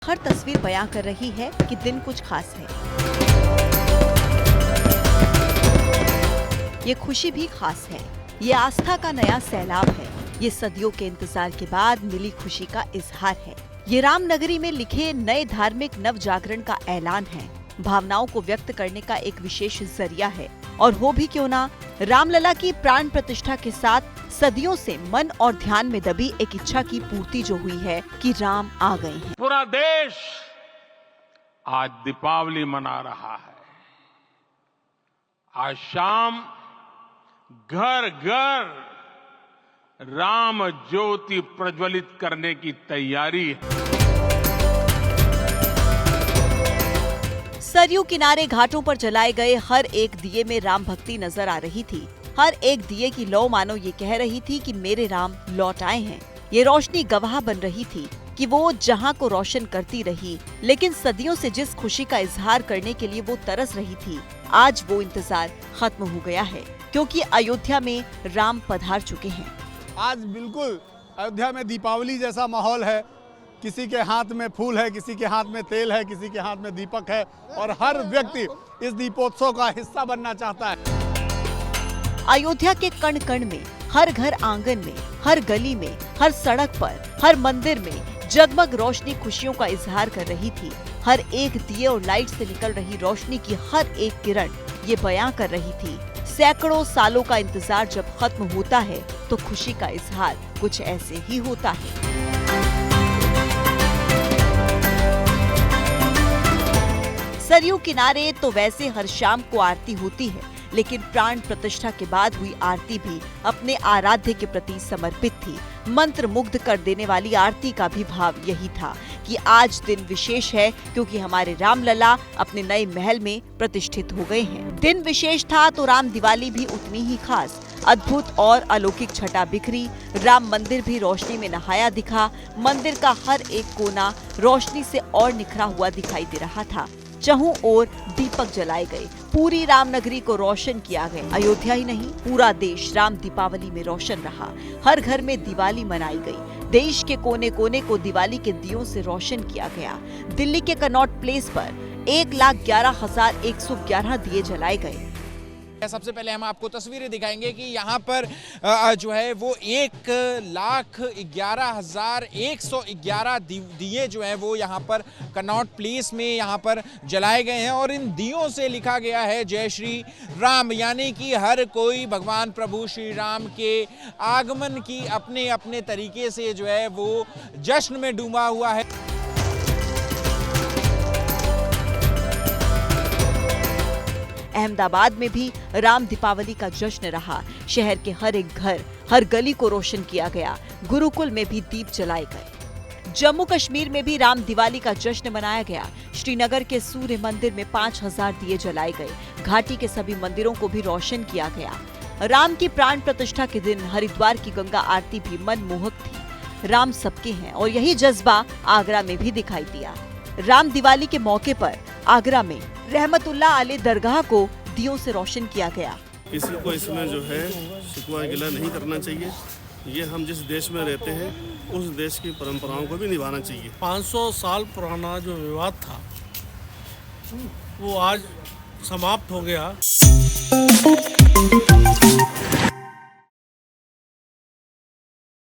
हर तस्वीर बयां कर रही है कि दिन कुछ खास है। ये खुशी भी खास है, ये आस्था का नया सैलाब है, ये सदियों के इंतजार के बाद मिली खुशी का इजहार है। ये रामनगरी में लिखे नए धार्मिक नव जागरण का ऐलान है, भावनाओं को व्यक्त करने का एक विशेष जरिया है। और हो भी क्यों ना, रामलला की प्राण प्रतिष्ठा के साथ सदियों से मन और ध्यान में दबी एक इच्छा की पूर्ति जो हुई है कि राम आ गए हैं। पूरा देश आज दीपावली मना रहा है। आज शाम घर घर राम ज्योति प्रज्वलित करने की तैयारी है। सरयू किनारे घाटों पर जलाए गए हर एक दिए में राम भक्ति नजर आ रही थी। हर एक दिए की लौ मानो ये कह रही थी कि मेरे राम लौट आए हैं। ये रोशनी गवाह बन रही थी कि वो जहां को रोशन करती रही, लेकिन सदियों से जिस खुशी का इजहार करने के लिए वो तरस रही थी, आज वो इंतजार खत्म हो गया है, क्योंकि अयोध्या में राम पधार चुके हैं। आज बिल्कुल अयोध्या में दीपावली जैसा माहौल है। किसी के हाथ में फूल है, किसी के हाथ में तेल है, किसी के हाथ में दीपक है, और हर व्यक्ति इस दीपोत्सव का हिस्सा बनना चाहता है। अयोध्या के कण कण में, हर घर आंगन में, हर गली में, हर सड़क पर, हर मंदिर में जगमग रोशनी खुशियों का इजहार कर रही थी। हर एक दिए और लाइट से निकल रही रोशनी की हर एक किरण ये बयां कर रही थी, सैकड़ों सालों का इंतजार जब खत्म होता है तो खुशी का इजहार कुछ ऐसे ही होता है। सरयू किनारे तो वैसे हर शाम को आरती होती है, लेकिन प्राण प्रतिष्ठा के बाद हुई आरती भी अपने आराध्य के प्रति समर्पित थी। मंत्र मुग्ध कर देने वाली आरती का भी भाव यही था कि आज दिन विशेष है, क्योंकि हमारे रामलला अपने नए महल में प्रतिष्ठित हो गए हैं। दिन विशेष था तो राम दिवाली भी उतनी ही खास। अद्भुत और अलौकिक छटा बिखरी, राम मंदिर भी रोशनी में नहाया दिखा। मंदिर का हर एक कोना रोशनी से और निखरा हुआ दिखाई दे रहा था। चहुं ओर दीपक जलाए गए, पूरी रामनगरी को रोशन किया गया। अयोध्या ही नहीं, पूरा देश राम दीपावली में रोशन रहा। हर घर में दिवाली मनाई गई। देश के कोने कोने को दिवाली के दियों से रोशन किया गया। दिल्ली के कनॉट प्लेस पर 1,11,111 दिए जलाए गए। सबसे पहले हम आपको तस्वीरें दिखाएंगे कि यहाँ पर जो है वो 1,11,111 दिए जो है वो यहाँ पर कनॉट प्लेस में यहाँ पर जलाए गए हैं, और इन दियों से लिखा गया है जय श्री राम, यानी कि हर कोई भगवान प्रभु श्री राम के आगमन की अपने अपने तरीके से जो है वो जश्न में डूबा हुआ है। अहमदाबाद में भी राम दीपावली का जश्न रहा। शहर के हर एक घर, हर गली को रोशन किया गया। गुरुकुल में भी दीप जलाए गए। जम्मू कश्मीर में भी राम दिवाली का जश्न मनाया गया। श्रीनगर के सूर्य मंदिर में 5,000 दिए जलाए गए। घाटी के सभी मंदिरों को भी रोशन किया गया। राम की प्राण प्रतिष्ठा के दिन हरिद्वार की गंगा आरती भी मनमोहक थी। राम सबके हैं, और यही जज्बा आगरा में भी दिखाई दिया। राम दिवाली के मौके पर आगरा में रहमतुल्लाह आले दरगाह को दियों से रोशन किया गया। किसी को इसमें जो है शिकवा गिला नहीं करना चाहिए। ये हम जिस देश में रहते हैं उस देश की परंपराओं को भी निभाना चाहिए। 500 साल पुराना जो विवाद था वो आज समाप्त हो गया।